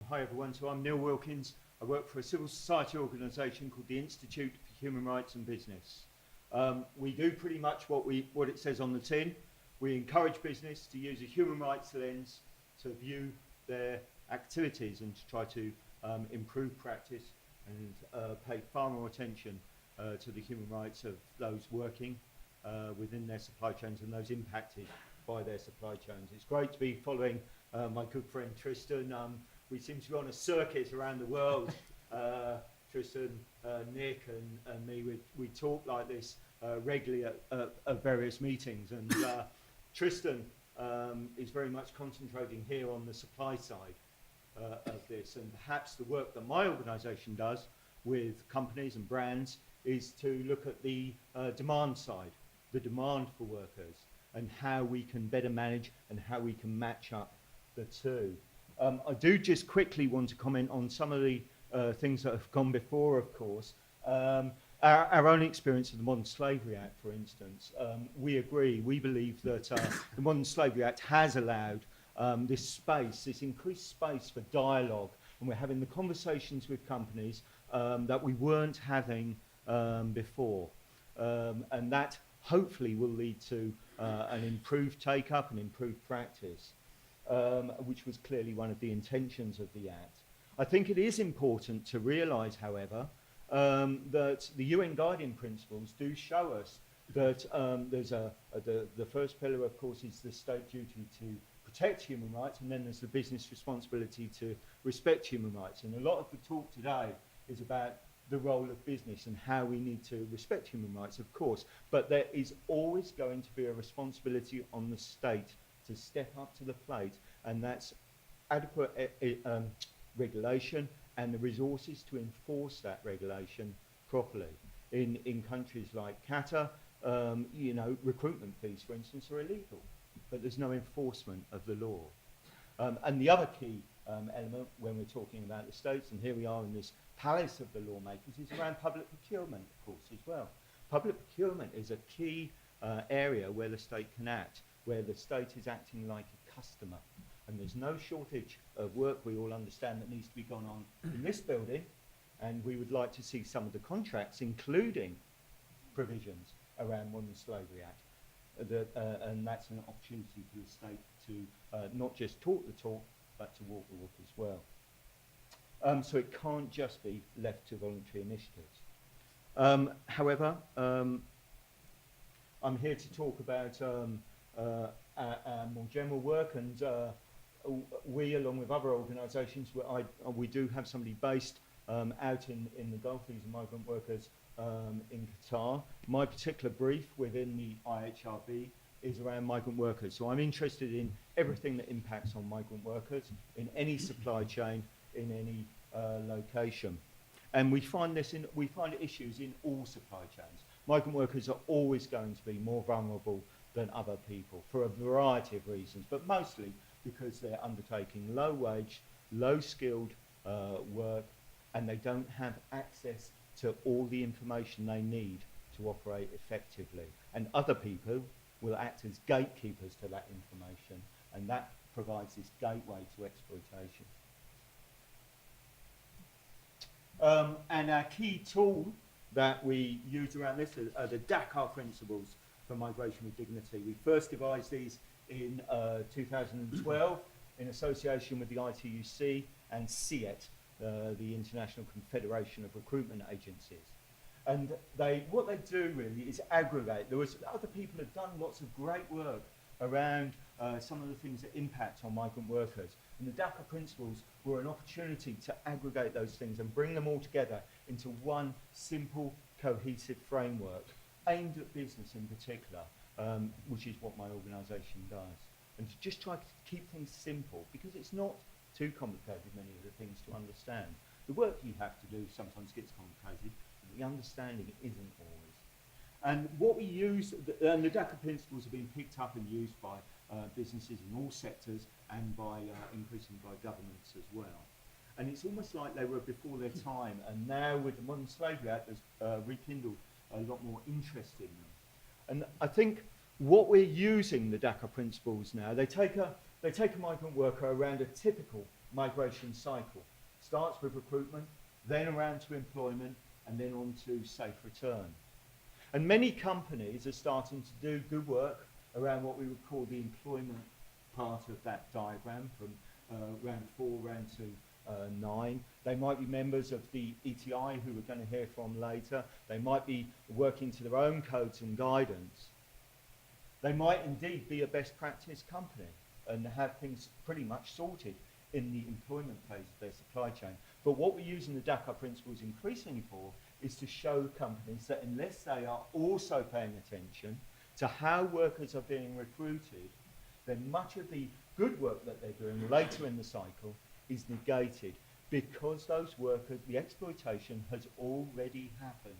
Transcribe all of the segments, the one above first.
Hi everyone, so I'm Neill Wilkins. I work for a civil society organisation called the Institute for Human Rights and Business. We do pretty much what it says on the tin. We encourage business to use a human rights lens to view their activities and to try to improve practice and pay far more attention to the human rights of those working within their supply chains and those impacted by their supply chains. It's great to be following my good friend Tristan. We seem to be on a circuit around the world. Tristan, Nick and me, we talk like this regularly at various meetings. And Tristan is very much concentrating here on the supply side of this. And perhaps the work that my organisation does with companies and brands is to look at the demand side, the demand for workers, and how we can better manage and how we can match up the two. I do just quickly want to comment on some of the things that have gone before, of course. Our own experience of the Modern Slavery Act, for instance, we agree, we believe that the Modern Slavery Act has allowed this space, this increased space for dialogue, and we're having the conversations with companies that we weren't having before. And that hopefully will lead to an improved take-up and improved practice. Which was clearly one of the intentions of the Act. I think it is important to realise, however, that the UN Guiding Principles do show us that there's the first pillar, of course, is the state duty to protect human rights, and then there's the business responsibility to respect human rights. And a lot of the talk today is about the role of business and how we need to respect human rights, of course, but there is always going to be a responsibility on the state to step up to the plate, and that's adequate regulation and the resources to enforce that regulation properly. In countries like Qatar, recruitment fees, for instance, are illegal, but there's no enforcement of the law. And the other key element when we're talking about the states, and here we are in this palace of the lawmakers, is around public procurement, of course, as well. Public procurement is a key area where the state can act, where the state is acting like a customer. And there's no shortage of work, we all understand, that needs to be gone on in this building, and we would like to see some of the contracts, including provisions around Modern Slavery Act. And that's an opportunity for the state to not just talk the talk, but to walk the walk as well. So it can't just be left to voluntary initiatives. However, I'm here to talk about our more general work, and we, along with other organisations, we do have somebody based out in the Gulf. These are migrant workers in Qatar. My particular brief within the IHRB is around migrant workers. So I'm interested in everything that impacts on migrant workers in any supply chain, in any location. And we find issues in all supply chains. Migrant workers are always going to be more vulnerable than other people for a variety of reasons, but mostly because they're undertaking low-wage, low-skilled work, and they don't have access to all the information they need to operate effectively. And other people will act as gatekeepers to that information, and that provides this gateway to exploitation. And our key tool that we use around this are the Dakar principles for migration with dignity. We first devised these in 2012 in association with the ITUC and CIET, the International Confederation of Recruitment Agencies. And what they do really is aggregate. Other people have done lots of great work around some of the things that impact on migrant workers. And the Dakar principles were an opportunity to aggregate those things and bring them all together into one simple, cohesive framework aimed at business in particular, which is what my organisation does. And to just try to keep things simple, because it's not too complicated, many of the things to understand. The work you have to do sometimes gets complicated, but the understanding isn't always. And what we use, and the Dakar principles have been picked up and used by businesses in all sectors and by increasingly by governments as well. And it's almost like they were before their time, and now with the Modern Slavery Act, there's rekindled a lot more interest in them. And I think what we're using the Dakar principles now, they take a migrant worker around a typical migration cycle. Starts with recruitment, then around to employment, and then on to safe return. And many companies are starting to do good work around what we would call the employment part of that diagram, from round 4 round to 9. They might be members of the ETI, who we're going to hear from later. They might be working to their own codes and guidance. They might indeed be a best practice company and have things pretty much sorted in the employment phase of their supply chain. But what we're using the Dakar principles increasingly for is to show companies that unless they are also paying attention to how workers are being recruited, then much of the good work that they're doing later in the cycle is negated, because those workers, the exploitation has already happened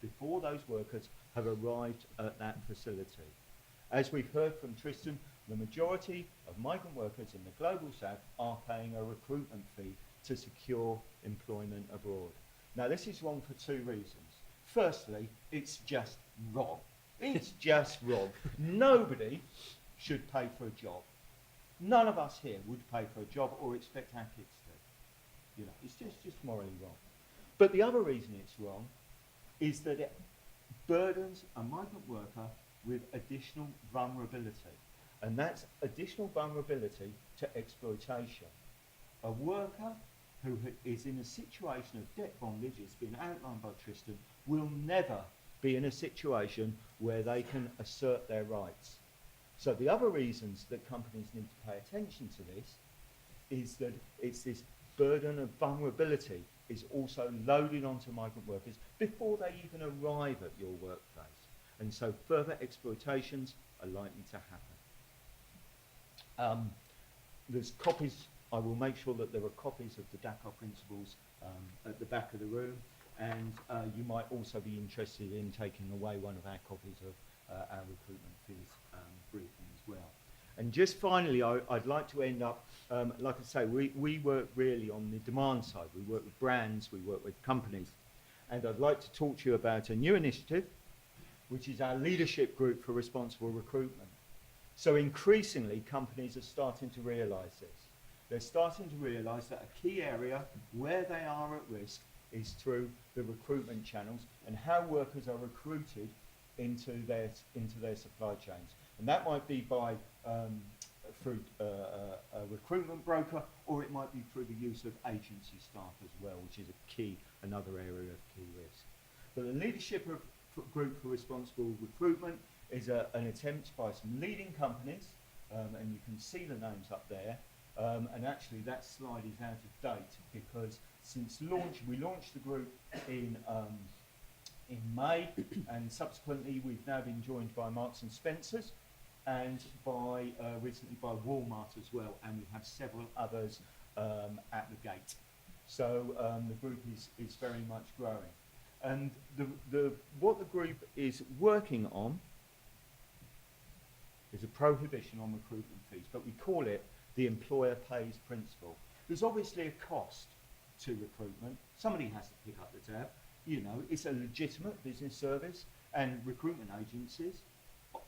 before those workers have arrived at that facility. As we've heard from Tristan, the majority of migrant workers in the global south are paying a recruitment fee to secure employment abroad. Now, this is wrong for 2 reasons. Firstly, it's just wrong. It's just wrong. Nobody should pay for a job. None of us here would pay for a job or expect our kids to. You know, it's just morally wrong. But the other reason it's wrong is that it burdens a migrant worker with additional vulnerability. And that's additional vulnerability to exploitation. A worker who is in a situation of debt bondage, it's been outlined by Tristan, will never be in a situation where they can assert their rights. So the other reasons that companies need to pay attention to this is that it's this burden of vulnerability is also loaded onto migrant workers before they even arrive at your workplace. And so further exploitations are likely to happen. There's copies. I will make sure that there are copies of the Dakar principles at the back of the room, and you might also be interested in taking away one of our copies of our recruitment fees briefing as well. And just finally, I'd like to end up, like I say, we work really on the demand side. We work with brands, we work with companies, and I'd like to talk to you about a new initiative, which is our leadership group for responsible recruitment. So increasingly, companies are starting to realise this. They're starting to realise that a key area where they are at risk is through the recruitment channels and how workers are recruited into their supply chains. And that might be by through a recruitment broker, or it might be through the use of agency staff as well, which is another area of key risk. But the leadership group for responsible recruitment is an attempt by some leading companies, and you can see the names up there. And actually that slide is out of date, because since launch, we launched the group in May, and subsequently we've now been joined by Marks and Spencer's, and by recently by Walmart as well, and we have several others at the gate. So the group is very much growing. And what the group is working on is a prohibition on recruitment fees, but we call it the employer pays principle. There's obviously a cost to recruitment. Somebody has to pick up the tab. You know, it's a legitimate business service, and recruitment agencies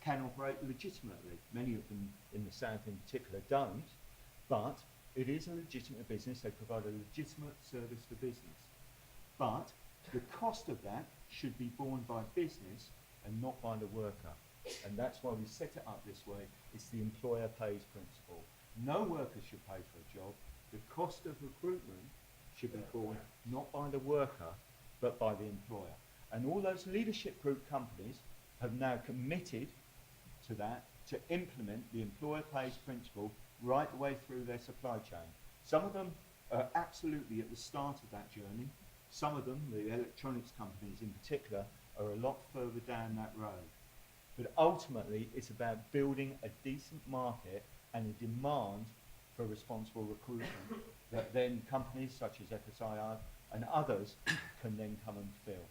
can operate legitimately. Many of them in the South in particular don't, but it is a legitimate business. They provide a legitimate service for business. But the cost of that should be borne by business and not by the worker. And that's why we set it up this way. It's the employer pays principle. No worker should pay for a job. The cost of recruitment should be borne not by the worker, but by the employer. And all those leadership group companies have now committed to that, to implement the employer pays principle right the way through their supply chain. Some of them are absolutely at the start of that journey. Some of them, the electronics companies in particular, are a lot further down that road. But ultimately, it's about building a decent market and a demand for responsible recruitment that then companies such as FSIR and others can then come and fill.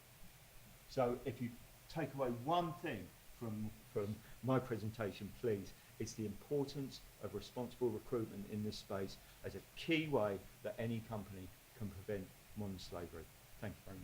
So if you take away one thing from my presentation, please, it's the importance of responsible recruitment in this space as a key way that any company can prevent modern slavery. Thank you very much.